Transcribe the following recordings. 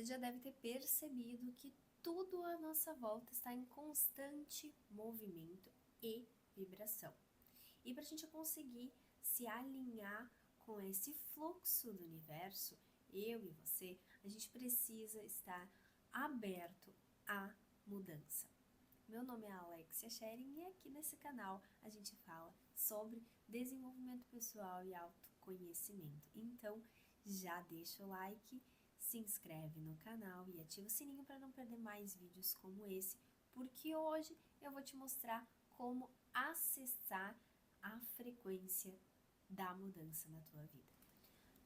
Você já deve ter percebido que tudo à nossa volta está em constante movimento e vibração. E para a gente conseguir se alinhar com esse fluxo do universo, eu e você, a gente precisa estar aberto à mudança. Meu nome é Alexia Schering e aqui nesse canal a gente fala sobre desenvolvimento pessoal e autoconhecimento. Então já deixa o like, se inscreve no canal e ativa o sininho para não perder mais vídeos como esse, porque hoje eu vou te mostrar como acessar a frequência da mudança na tua vida.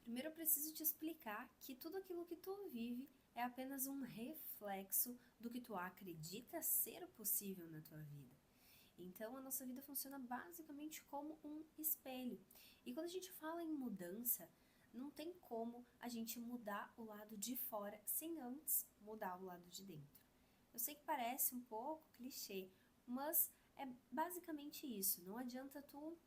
Primeiro eu preciso te explicar que tudo aquilo que tu vive é apenas um reflexo do que tu acredita ser possível na tua vida. Então a nossa vida funciona basicamente como um espelho. E quando a gente fala em mudança, não tem como a gente mudar o lado de fora sem antes mudar o lado de dentro. Eu sei que parece um pouco clichê, mas é basicamente isso. Não adianta tu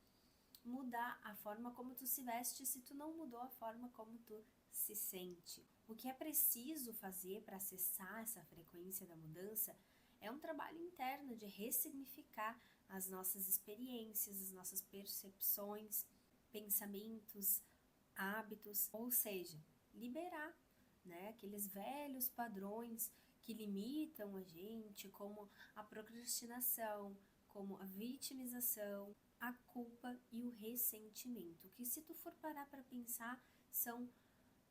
mudar a forma como tu se veste se tu não mudou a forma como tu se sente. O que é preciso fazer para acessar essa frequência da mudança é um trabalho interno de ressignificar as nossas experiências, as nossas percepções, pensamentos, hábitos, ou seja, liberar, né, aqueles velhos padrões que limitam a gente, como a procrastinação, como a vitimização, a culpa e o ressentimento, que se tu for parar para pensar, são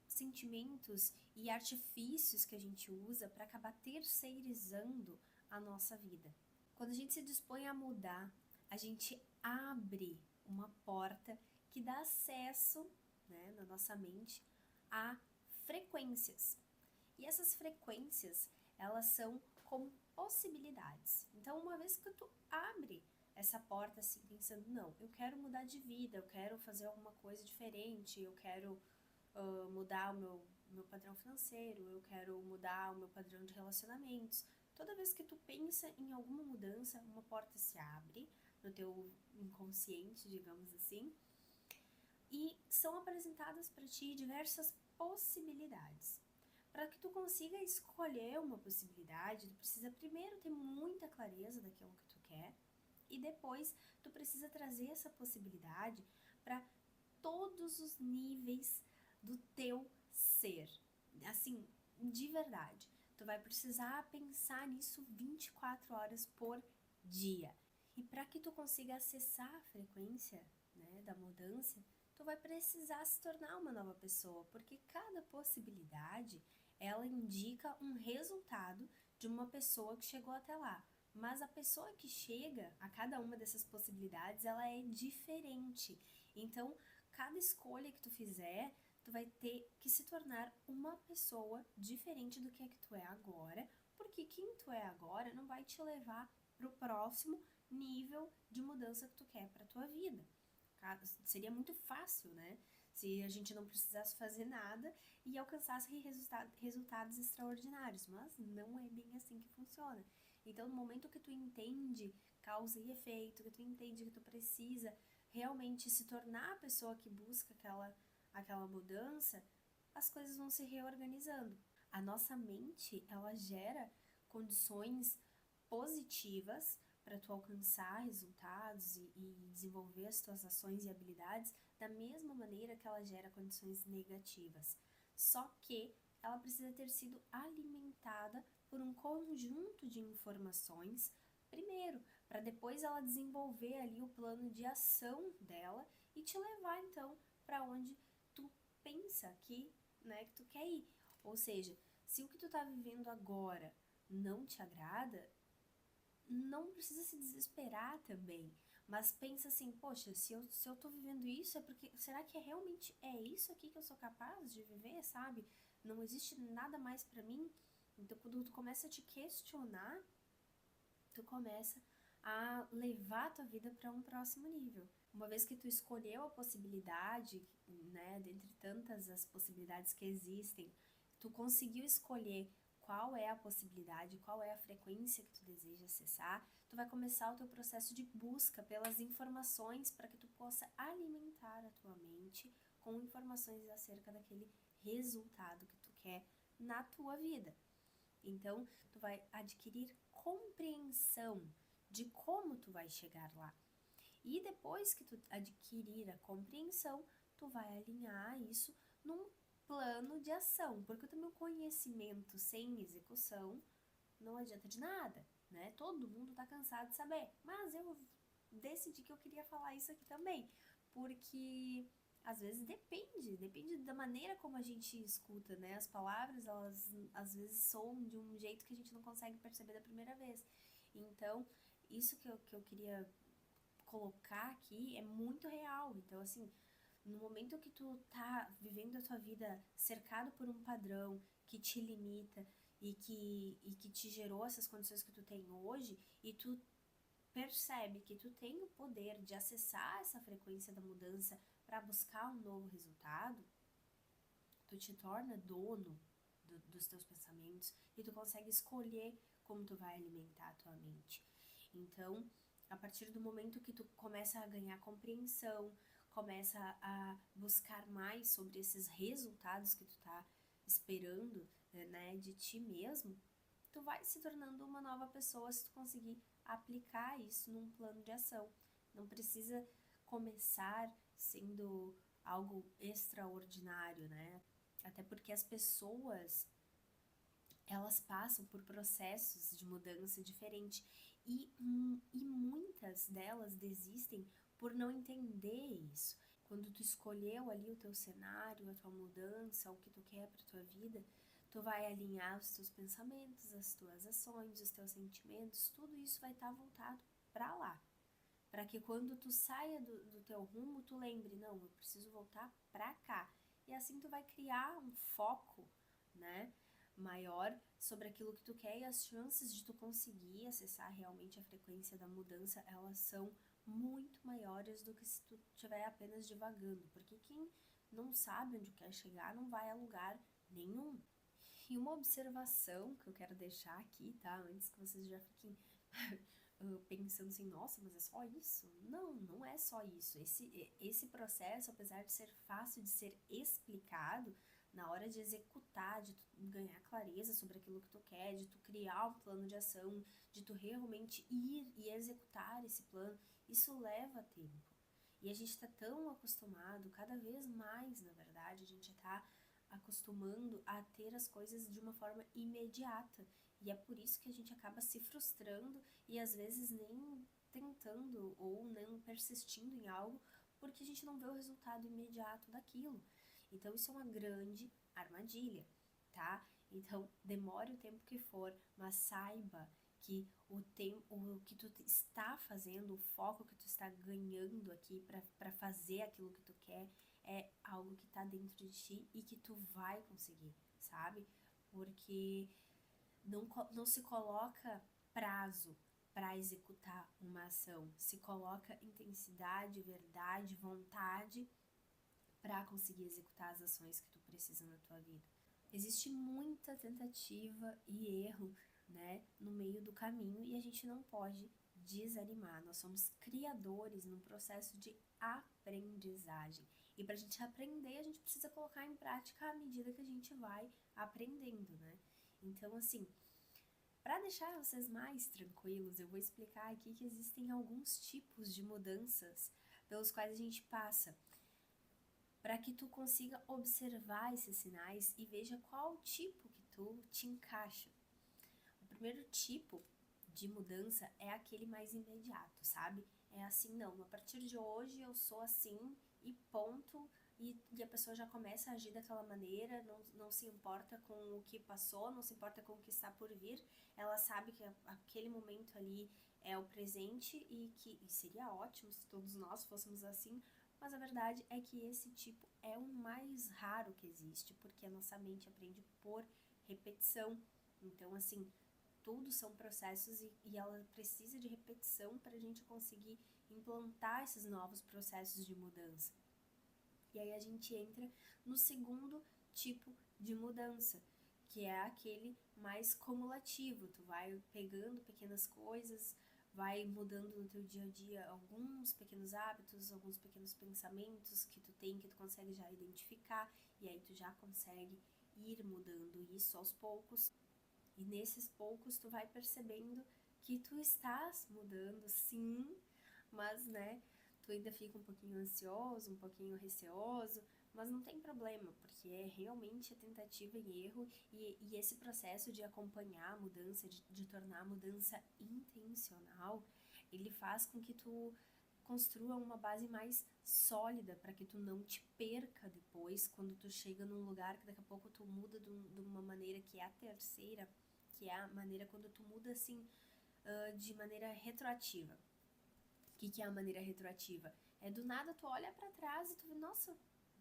sentimentos e artifícios que a gente usa para acabar terceirizando a nossa vida. Quando a gente se dispõe a mudar, a gente abre uma porta que dá acesso, né, na nossa mente a frequências. E essas frequências, elas são como possibilidades. Então, uma vez que tu abre essa porta assim, pensando, não, eu quero mudar de vida, eu quero fazer alguma coisa diferente, eu quero mudar o meu padrão financeiro, eu quero mudar o meu padrão de relacionamentos. Toda vez que tu pensa em alguma mudança, uma porta se abre no teu inconsciente, digamos assim, e são apresentadas para ti diversas possibilidades. Para que tu consiga escolher uma possibilidade, tu precisa primeiro ter muita clareza daquilo que tu quer e depois tu precisa trazer essa possibilidade para todos os níveis do teu ser. Assim, de verdade. Tu vai precisar pensar nisso 24 horas por dia. E para que tu consiga acessar a frequência, né, da mudança, tu vai precisar se tornar uma nova pessoa, porque cada possibilidade, ela indica um resultado de uma pessoa que chegou até lá. Mas a pessoa que chega a cada uma dessas possibilidades, ela é diferente. Então, cada escolha que tu fizer, tu vai ter que se tornar uma pessoa diferente do que é que tu é agora, porque quem tu é agora não vai te levar pro próximo nível de mudança que tu quer pra tua vida. Seria muito fácil, né? Se a gente não precisasse fazer nada e alcançasse resultados extraordinários, mas não é bem assim que funciona. Então, no momento que tu entende causa e efeito, que tu entende que tu precisa realmente se tornar a pessoa que busca aquela mudança, as coisas vão se reorganizando. A nossa mente, ela gera condições positivas para tu alcançar resultados e desenvolver as tuas ações e habilidades da mesma maneira que ela gera condições negativas. Só que ela precisa ter sido alimentada por um conjunto de informações, primeiro, para depois ela desenvolver ali o plano de ação dela e te levar então para onde tu pensa que, né, que tu quer ir. Ou seja, se o que tu tá vivendo agora não te agrada, não precisa se desesperar também, mas pensa assim, poxa, se eu tô vivendo isso é porque, será que realmente é isso aqui que eu sou capaz de viver, sabe? Não existe nada mais pra mim? Então, quando tu começa a te questionar, tu começa a levar a tua vida para um próximo nível. Uma vez que tu escolheu a possibilidade, né, dentre tantas as possibilidades que existem, tu conseguiu escolher qual é a possibilidade, qual é a frequência que tu deseja acessar, tu vai começar o teu processo de busca pelas informações para que tu possa alimentar a tua mente com informações acerca daquele resultado que tu quer na tua vida. Então, tu vai adquirir compreensão de como tu vai chegar lá. E depois que tu adquirir a compreensão, tu vai alinhar isso num plano de ação, porque também o conhecimento sem execução não adianta de nada, né? Todo mundo tá cansado de saber, mas eu decidi que eu queria falar isso aqui também, porque às vezes depende da maneira como a gente escuta, né? As palavras, elas às vezes soam de um jeito que a gente não consegue perceber da primeira vez. Então, isso que eu queria colocar aqui é muito real. Então, assim, no momento que tu tá vivendo a tua vida cercado por um padrão que te limita e que te gerou essas condições que tu tem hoje, e tu percebe que tu tem o poder de acessar essa frequência da mudança para buscar um novo resultado, tu te torna dono dos teus pensamentos e tu consegue escolher como tu vai alimentar a tua mente. Então, a partir do momento que tu começa a ganhar compreensão, começa a buscar mais sobre esses resultados que tu tá esperando, né, de ti mesmo, tu vai se tornando uma nova pessoa se tu conseguir aplicar isso num plano de ação. Não precisa começar sendo algo extraordinário, né? Até porque as pessoas, elas passam por processos de mudança diferente e muitas delas desistem por não entender isso. Quando tu escolheu ali o teu cenário, a tua mudança, o que tu quer para tua vida, tu vai alinhar os teus pensamentos, as tuas ações, os teus sentimentos, tudo isso vai estar voltado para lá. Para que quando tu saia do teu rumo, tu lembre, não, eu preciso voltar para cá. E assim tu vai criar um foco, né, maior sobre aquilo que tu quer, e as chances de tu conseguir acessar realmente a frequência da mudança, elas são muito maiores do que se tu estiver apenas divagando, porque quem não sabe onde quer chegar não vai a lugar nenhum. E uma observação que eu quero deixar aqui, tá, antes que vocês já fiquem pensando assim, nossa, mas é só isso? Não, não é só isso. Esse processo, apesar de ser fácil de ser explicado, na hora de executar, de tu ganhar clareza sobre aquilo que tu quer, de tu criar um plano de ação, de tu realmente ir e executar esse plano, isso leva tempo. E a gente está tão acostumado, cada vez mais, na verdade, a gente está acostumando a ter as coisas de uma forma imediata. E é por isso que a gente acaba se frustrando e às vezes nem tentando ou não persistindo em algo, porque a gente não vê o resultado imediato daquilo. Então isso é uma grande armadilha, tá? Então demore o tempo que for, mas saiba que o que tu está fazendo, o foco que tu está ganhando aqui para fazer aquilo que tu quer, é algo que tá dentro de ti e que tu vai conseguir, sabe? Porque não se coloca prazo para executar uma ação, se coloca intensidade, verdade, vontade para conseguir executar as ações que tu precisa na tua vida. Existe muita tentativa e erro, né, no meio do caminho, e a gente não pode desanimar. Nós somos criadores num processo de aprendizagem. E para a gente aprender, a gente precisa colocar em prática à medida que a gente vai aprendendo, né? Então, assim, para deixar vocês mais tranquilos, eu vou explicar aqui que existem alguns tipos de mudanças pelos quais a gente passa, para que tu consiga observar esses sinais e veja qual tipo que tu te encaixa. O primeiro tipo de mudança é aquele mais imediato, sabe? É assim, não, a partir de hoje eu sou assim e ponto, e a pessoa já começa a agir daquela maneira, não se importa com o que passou, não se importa com o que está por vir, ela sabe que aquele momento ali é o presente e que seria ótimo se todos nós fôssemos assim, mas a verdade é que esse tipo é o mais raro que existe, porque a nossa mente aprende por repetição. Então, assim, tudo são processos e ela precisa de repetição para a gente conseguir implantar esses novos processos de mudança. E aí a gente entra no segundo tipo de mudança, que é aquele mais cumulativo. Tu vai pegando pequenas coisas, vai mudando no teu dia a dia alguns pequenos hábitos, alguns pequenos pensamentos que tu tem, que tu consegue já identificar, e aí tu já consegue ir mudando isso aos poucos. E nesses poucos tu vai percebendo que tu estás mudando, sim, mas, né, tu ainda fica um pouquinho ansioso, um pouquinho receoso, mas não tem problema, porque é realmente a tentativa e erro, e esse processo de acompanhar a mudança, de tornar a mudança intencional, ele faz com que tu construa uma base mais sólida para que tu não te perca depois, quando tu chega num lugar que daqui a pouco tu muda de uma maneira que é a terceira, que é a maneira quando tu muda assim, de maneira retroativa. O que é a maneira retroativa? É do nada tu olha pra trás e tu vê, nossa,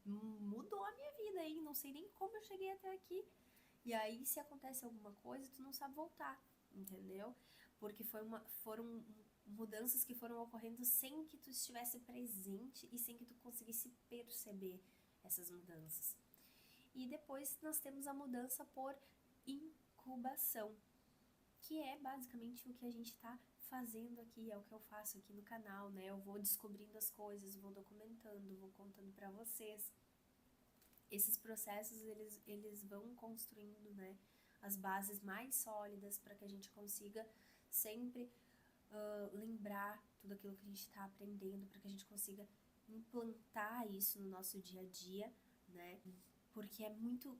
mudou a minha vida, hein? Não sei nem como eu cheguei até aqui. E aí, se acontece alguma coisa, tu não sabe voltar, entendeu? Porque foram mudanças que foram ocorrendo sem que tu estivesse presente e sem que tu conseguisse perceber essas mudanças. E depois nós temos a mudança por incubação, que é basicamente o que a gente está fazendo aqui, é o que eu faço aqui no canal, né? Eu vou descobrindo as coisas, vou documentando, vou contando para vocês. Esses processos, eles vão construindo, né, as bases mais sólidas para que a gente consiga sempre lembrar tudo aquilo que a gente está aprendendo, para que a gente consiga implantar isso no nosso dia a dia, né? Porque é muito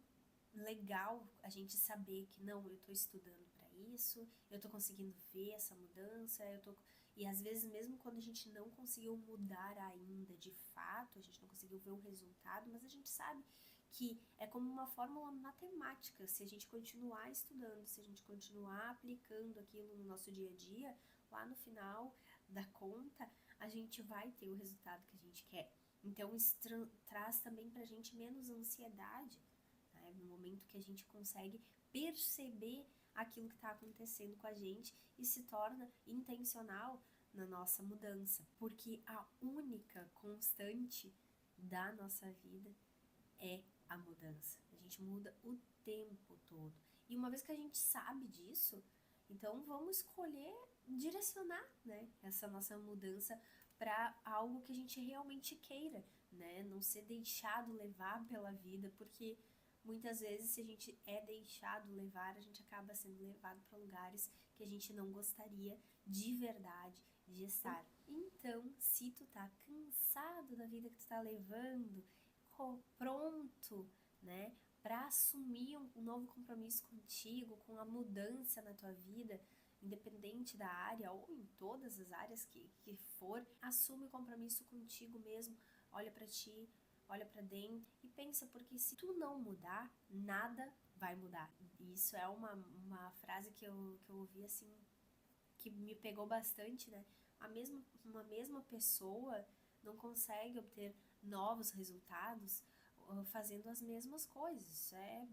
legal a gente saber que não, eu estou estudando para isso, eu estou conseguindo ver essa mudança, e às vezes mesmo quando a gente não conseguiu mudar ainda de fato, a gente não conseguiu ver o resultado, mas a gente sabe que é como uma fórmula matemática, se a gente continuar estudando, se a gente continuar aplicando aquilo no nosso dia a dia, lá no final da conta, a gente vai ter o resultado que a gente quer. Então isso traz também pra gente menos ansiedade, né? No momento que a gente consegue perceber aquilo que está acontecendo com a gente e se torna intencional na nossa mudança. Porque a única constante da nossa vida é a mudança. A gente muda o tempo todo. E uma vez que a gente sabe disso, então vamos escolher direcionar, né, essa nossa mudança para algo que a gente realmente queira, né? Não ser deixado levar pela vida, porque muitas vezes se a gente é deixado levar, a gente acaba sendo levado para lugares que a gente não gostaria de verdade de estar. Então, se tu tá cansado da vida que tu tá levando, pronto, né, para assumir um novo compromisso contigo, com a mudança na tua vida, independente da área ou em todas as áreas que for, assume o compromisso contigo mesmo, olha para ti, olha para dentro e pensa, porque se tu não mudar, nada vai mudar. E isso é uma frase que eu ouvi assim, que me pegou bastante, né? Uma mesma pessoa não consegue obter novos resultados fazendo as mesmas coisas.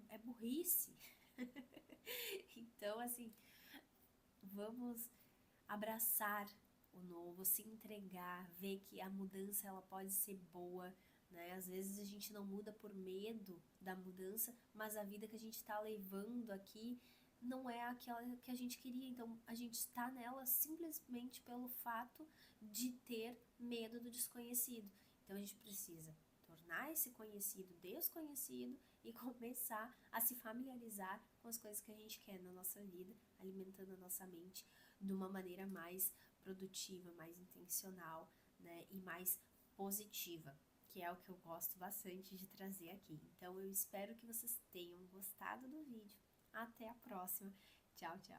É burrice. Então, assim, vamos abraçar o novo, se entregar, ver que a mudança ela pode ser boa, né? Às vezes a gente não muda por medo da mudança, mas a vida que a gente está levando aqui não é aquela que a gente queria, então a gente está nela simplesmente pelo fato de ter medo do desconhecido. Então a gente precisa tornar esse conhecido desconhecido e começar a se familiarizar com as coisas que a gente quer na nossa vida, alimentando a nossa mente de uma maneira mais produtiva, mais intencional, né, e mais positiva, que é o que eu gosto bastante de trazer aqui. Então eu espero que vocês tenham gostado do vídeo. Até a próxima. Tchau, tchau.